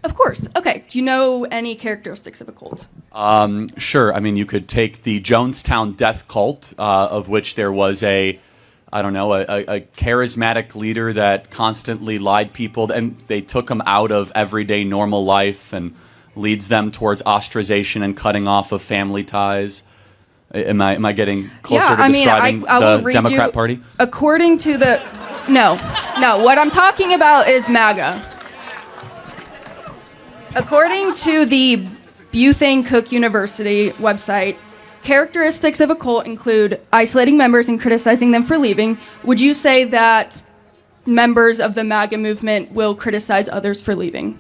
Of course. Okay. Do you know any characteristics of a cult? Sure. I mean, you could take the Jonestown death cult, of which there was a charismatic leader that constantly lied people, and they took him out of everyday normal life and leads them towards ostracization and cutting off of family ties. Am I getting closer to describing the Democrat Party? According to the... No. What I'm talking about is MAGA. According to the Bethune Cook University website, characteristics of a cult include isolating members and criticizing them for leaving. Would you say that members of the MAGA movement will criticize others for leaving?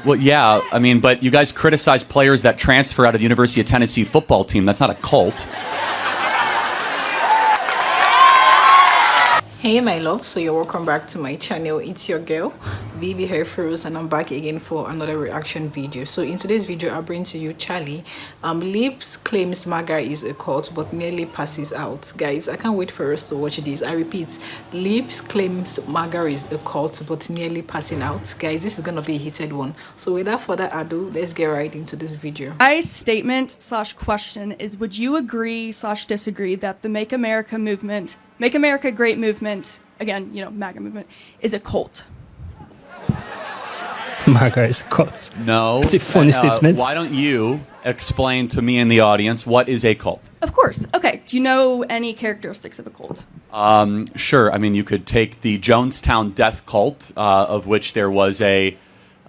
Well, yeah. I mean, but you guys criticize players that transfer out of the University of Tennessee football team. That's not a cult. Hey my love, so you're welcome back to my channel. It's your girl Baby Hair Froze, and I'm back again for another reaction video. So in today's video I'll bring to you Charlie. Lips claims MAGA is a cult but nearly passes out. Guys, I can't wait for us to watch this. I repeat, Lips claims MAGA is a cult but nearly passing out. Guys, this is gonna be a heated one. So without further ado, let's get right into this video. My statement / question is, would you agree / disagree that the Make America movement, Make America Great movement, again, you know, MAGA movement, is a cult? MAGA is a cult. No. It's a funny statement. Why don't you explain to me and the audience what is a cult? Of course. Okay. Do you know any characteristics of a cult? Sure. I mean, you could take the Jonestown death cult, of which there was a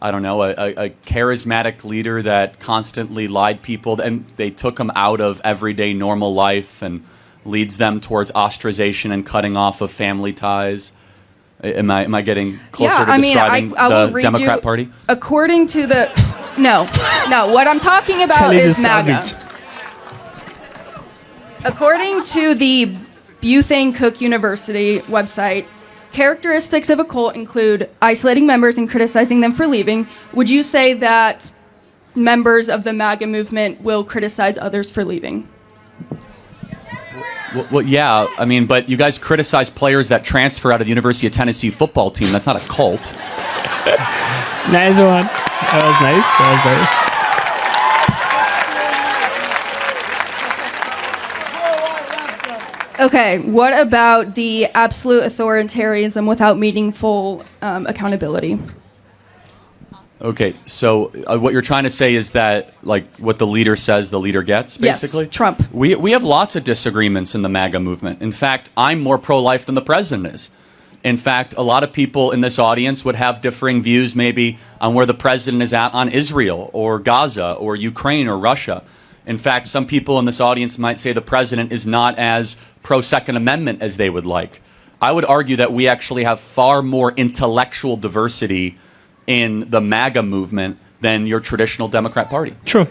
charismatic leader that constantly lied people, and they took him out of everyday normal life and leads them towards ostracization and cutting off of family ties. Am I getting closer to describing the Democrat Party? According to the... No. What I'm talking about is MAGA. According to the Bethune Cook University website, characteristics of a cult include isolating members and criticizing them for leaving. Would you say that members of the MAGA movement will criticize others for leaving? Well, yeah. I mean, but you guys criticize players that transfer out of the University of Tennessee football team. That's not a cult. Nice one. That was nice. Okay, what about the absolute authoritarianism without meaningful accountability? Okay, so what you're trying to say is that, like, what the leader says, the leader gets, basically? Yes, Trump. We have lots of disagreements in the MAGA movement. In fact, I'm more pro-life than the president is. In fact, a lot of people in this audience would have differing views maybe on where the president is at on Israel or Gaza or Ukraine or Russia. In fact, some people in this audience might say the president is not as pro-Second Amendment as they would like. I would argue that we actually have far more intellectual diversity in the MAGA movement than your traditional Democrat Party. True.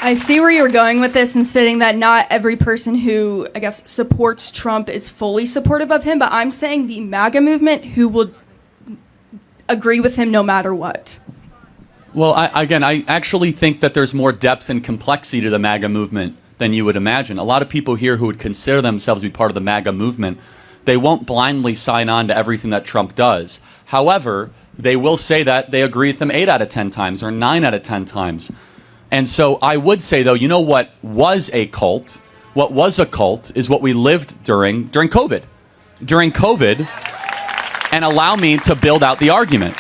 I see where you're going with this and stating that not every person who, I guess, supports Trump is fully supportive of him, but I'm saying the MAGA movement who will agree with him no matter what. Well, I actually think that there's more depth and complexity to the MAGA movement than you would imagine. A lot of people here who would consider themselves to be part of the MAGA movement, they won't blindly sign on to everything that Trump does. However, they will say that they agree with him 8 out of 10 times or 9 out of 10 times. And so I would say, though, you know what was a cult? What was a cult is what we lived during COVID. During COVID, and allow me to build out the argument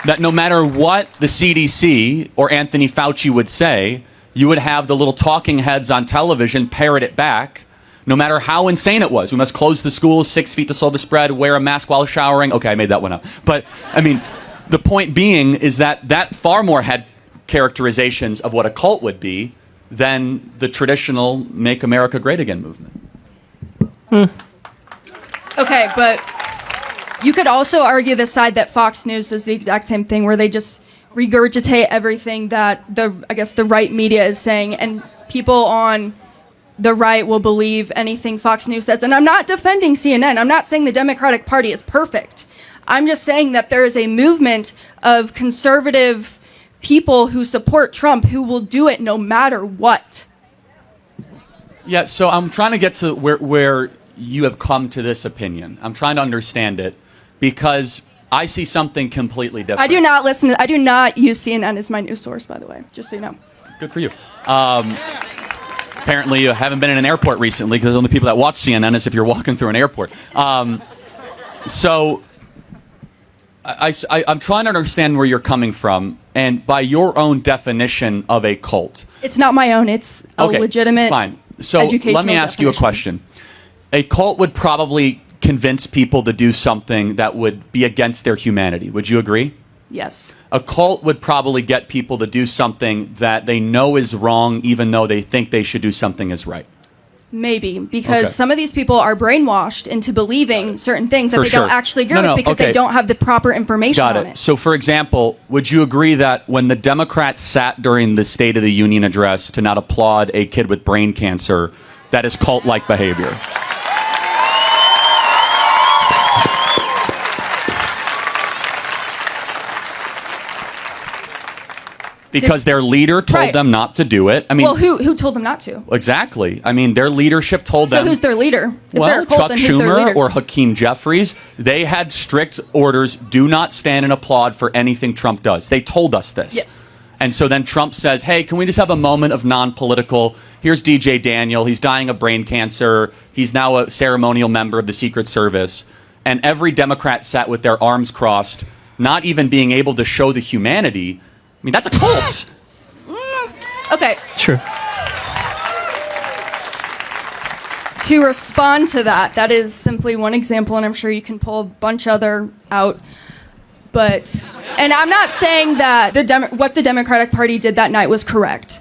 that no matter what the CDC or Anthony Fauci would say, you would have the little talking heads on television parrot it back. No matter how insane it was, we must close the schools, 6 feet to slow the spread, wear a mask while showering. Okay, I made that one up. But, I mean, the point being is that far more had characterizations of what a cult would be than the traditional Make America Great Again movement. Okay, but you could also argue the side that Fox News does the exact same thing, where they just regurgitate everything that the right media is saying, and people on the right will believe anything Fox News says. And I'm not defending CNN. I'm not saying the Democratic Party is perfect. I'm just saying that there is a movement of conservative people who support Trump who will do it no matter what. Yeah, so I'm trying to get to where you have come to this opinion? I'm trying to understand it because I see something completely different. I do not listen. I do not use CNN as my news source, by the way, just so you know. Good for you. Apparently, you haven't been in an airport recently because the only people that watch CNN is if you're walking through an airport. So I'm trying to understand where you're coming from, and by your own definition of a cult. It's not my own. It's a legitimate. Fine. So let me ask you a question. A cult would probably convince people to do something that would be against their humanity. Would you agree? Yes. A cult would probably get people to do something that they know is wrong, even though they think they should do something as right. Maybe, because some of these people are brainwashed into believing certain things that they don't actually agree with because they don't have the proper information on it. So, for example, would you agree that when the Democrats sat during the State of the Union address to not applaud a kid with brain cancer, that is cult-like behavior? Because their leader told them not to do it. I mean, well, who told them not to? Exactly. I mean, their leadership told them. So who's their leader? Well, Chuck Schumer or Hakeem Jeffries, they had strict orders: do not stand and applaud for anything Trump does. They told us this. Yes. And so then Trump says, "Hey, can we just have a moment of non-political? Here's DJ Daniel. He's dying of brain cancer. He's now a ceremonial member of the Secret Service." And every Democrat sat with their arms crossed, not even being able to show the humanity. I mean, that's a cult. Okay. True. To respond to that, that is simply one example, and I'm sure you can pull a bunch other out. But, and I'm not saying that what the Democratic Party did that night was correct.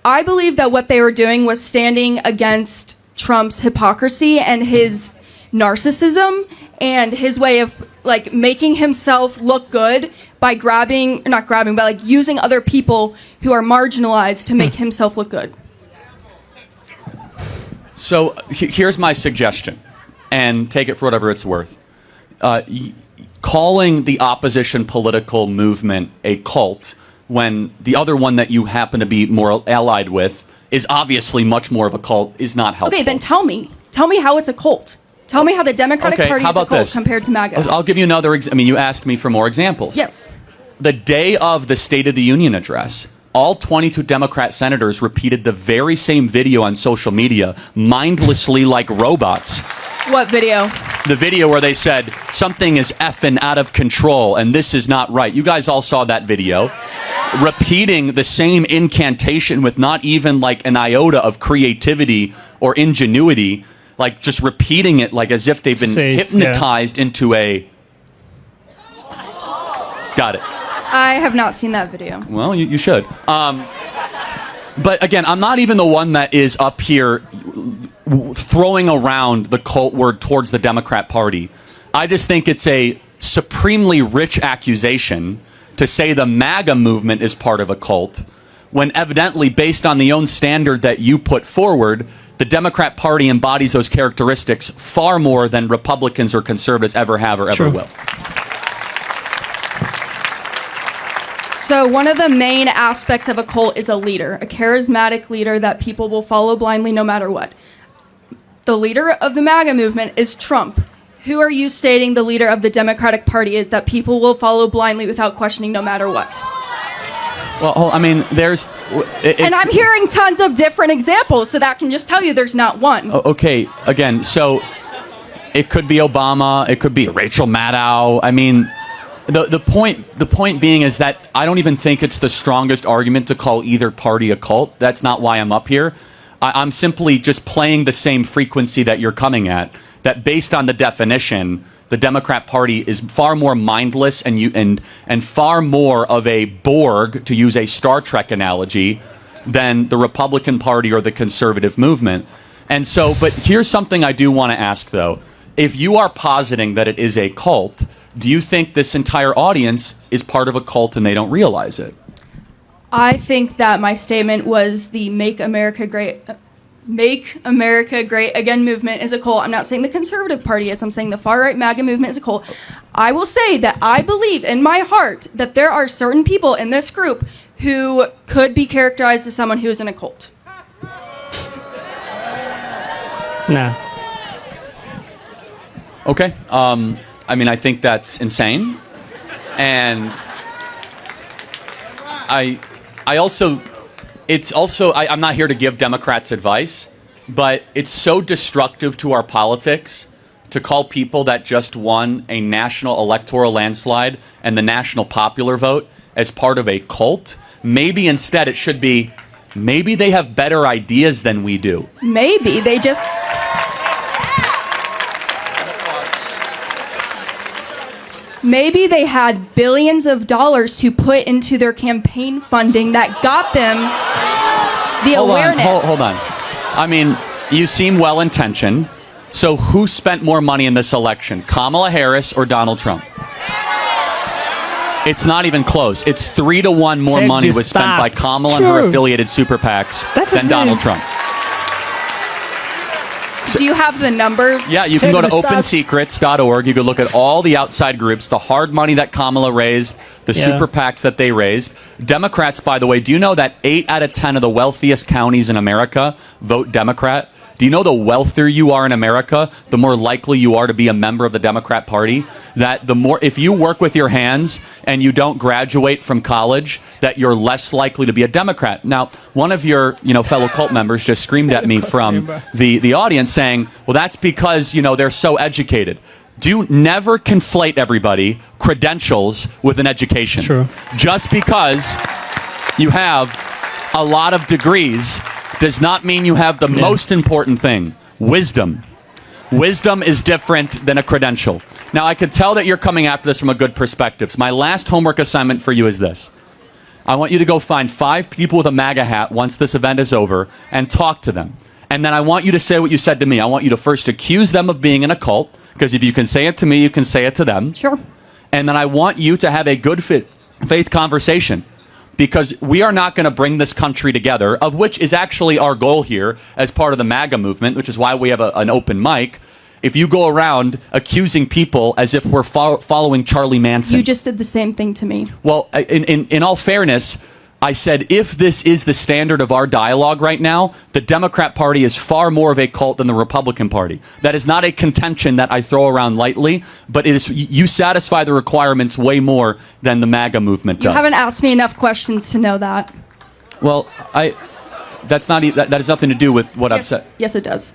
I believe that what they were doing was standing against Trump's hypocrisy and his narcissism and his way of like making himself look good by using other people who are marginalized to make himself look good. So here's my suggestion, and take it for whatever it's worth. Calling the opposition political movement a cult when the other one that you happen to be more allied with is obviously much more of a cult is not helpful. Okay, then tell me. Tell me how it's a cult. Tell me how the Democratic Party is a cult compared to MAGA. I'll give you another I mean, you asked me for more examples. Yes. The day of the State of the Union address, all 22 Democrat senators repeated the very same video on social media, mindlessly like robots. What video? The video where they said, something is effing out of control and this is not right. You guys all saw that video. Repeating the same incantation with not even like an iota of creativity or ingenuity, like just repeating it like as if they've been hypnotized into a... Got it. I have not seen that video. Well, you should. But again, I'm not even the one that is up here throwing around the cult word towards the Democrat Party. I just think it's a supremely rich accusation to say the MAGA movement is part of a cult, when evidently, based on the own standard that you put forward, the Democrat Party embodies those characteristics far more than Republicans or conservatives ever have or ever will. So one of the main aspects of a cult is a leader, a charismatic leader that people will follow blindly no matter what. The leader of the MAGA movement is Trump. Who are you stating the leader of the Democratic Party is that people will follow blindly without questioning no matter what? Well, I mean, there's... and I'm hearing tons of different examples, so that can just tell you there's not one. Okay, again, so it could be Obama, it could be Rachel Maddow. I mean... The point being is that I don't even think it's the strongest argument to call either party a cult. That's not why I'm up here. I'm simply just playing the same frequency that you're coming at, that based on the definition, the Democrat Party is far more mindless and far more of a Borg, to use a Star Trek analogy, than the Republican Party or the conservative movement. And so, but here's something I do want to ask, though. If you are positing that it is a cult, do you think this entire audience is part of a cult and they don't realize it? I think that my statement was the Make America Great Again movement is a cult. I'm not saying the conservative party is. I'm saying the far-right MAGA movement is a cult. I will say that I believe in my heart that there are certain people in this group who could be characterized as someone who is in a cult. Nah. Okay. I mean, I think that's insane. And I'm not here to give Democrats advice, but it's so destructive to our politics to call people that just won a national electoral landslide and the national popular vote as part of a cult. Maybe instead it should be, maybe they have better ideas than we do. Maybe they just... Maybe they had billions of dollars to put into their campaign funding that got them the awareness. Hold on. I mean, you seem well-intentioned. So who spent more money in this election, Kamala Harris or Donald Trump? It's not even close. It's 3-1 more Check money the was spent by stats. Kamala and her affiliated super PACs than Donald Trump. Do you have the numbers? Yeah, you can go to opensecrets.org. You can look at all the outside groups, the hard money that Kamala raised, the super PACs that they raised. Democrats, by the way, do you know that 8 out of 10 of the wealthiest counties in America vote Democrat? Do you know the wealthier you are in America, the more likely you are to be a member of the Democrat Party? That the more, if you work with your hands and you don't graduate from college, that you're less likely to be a Democrat. Now, one of your, fellow cult members just screamed at me from the audience saying, well, that's because, they're so educated. Do never conflate everybody, credentials with an education. True. Just because you have a lot of degrees does not mean you have the most important thing, wisdom. Wisdom is different than a credential. Now, I can tell that you're coming after this from a good perspective. So my last homework assignment for you is this. I want you to go find 5 people with a MAGA hat once this event is over and talk to them. And then I want you to say what you said to me. I want you to first accuse them of being in a cult, because if you can say it to me, you can say it to them. Sure. And then I want you to have a good faith conversation, because we are not going to bring this country together, of which is actually our goal here as part of the MAGA movement, which is why we have an open mic. If you go around accusing people as if we're following Charlie Manson. You just did the same thing to me. Well, in all fairness, I said if this is the standard of our dialogue right now, the Democrat Party is far more of a cult than the Republican Party. That is not a contention that I throw around lightly, but it is, you satisfy the requirements way more than the MAGA movement does. You haven't asked me enough questions to know that. Well, that has nothing to do with what I've said. Yes, it does.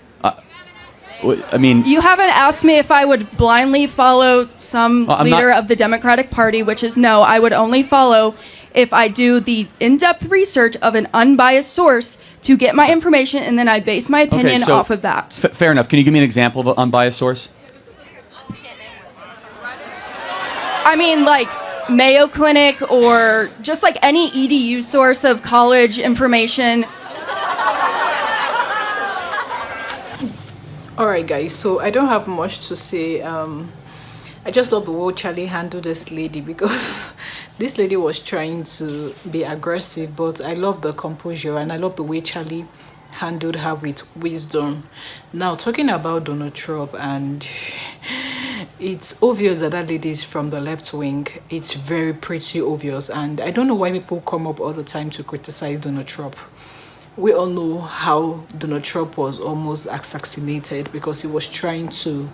I mean, you haven't asked me if I would blindly follow some leader of the Democratic Party, which is no. I would only follow if I do the in-depth research of an unbiased source to get my information, and then I base my opinion off of that. Fair enough. Can you give me an example of an unbiased source? I mean, like Mayo Clinic or just like any EDU source of college information. All right, guys, so I don't have much to say. I just love the way Charlie handled this lady, because this lady was trying to be aggressive, but I love the composure and I love the way Charlie handled her with wisdom. Now, talking about Donald Trump, and it's obvious that lady is from the left wing. It's very pretty obvious, and I don't know why people come up all the time to criticize Donald Trump. We all know how Donald Trump was almost assassinated because he was trying to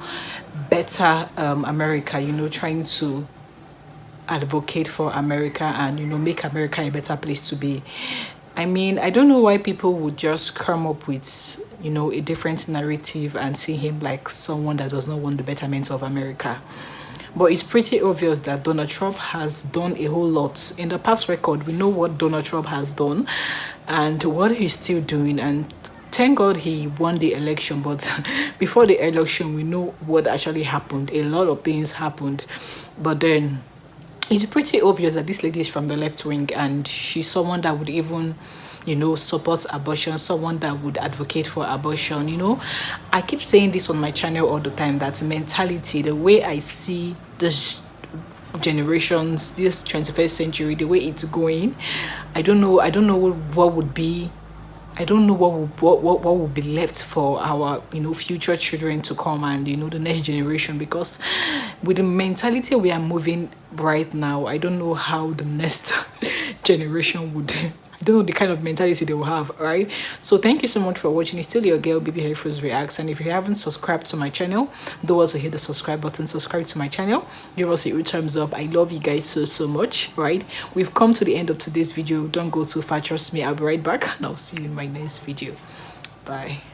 better America, trying to advocate for America and, make America a better place to be. I mean, I don't know why people would just come up with, a different narrative and see him like someone that does not want the betterment of America. But it's pretty obvious that Donald Trump has done a whole lot. In the past record, we know what Donald Trump has done and what he's still doing. And thank God he won the election. But before the election, we know what actually happened. A lot of things happened. But then it's pretty obvious that this lady is from the left wing, and she's someone that would even support abortion, someone that would advocate for abortion. I keep saying this on my channel all the time, that mentality, the way I see this generations, this 21st century, the way it's going, I don't know what would be, I don't know what would be left for our future children to come, and the next generation, because with the mentality we are moving right now, I don't know how the next generation would I don't know the kind of mentality they will have, right? So thank you so much for watching. It's still your girl, Baby Hair Froze Reacts. And if you haven't subscribed to my channel, don't also hit the subscribe button, subscribe to my channel. Give us a thumbs up. I love you guys so much, right? We've come to the end of today's video. Don't go too far, trust me. I'll be right back and I'll see you in my next video. Bye.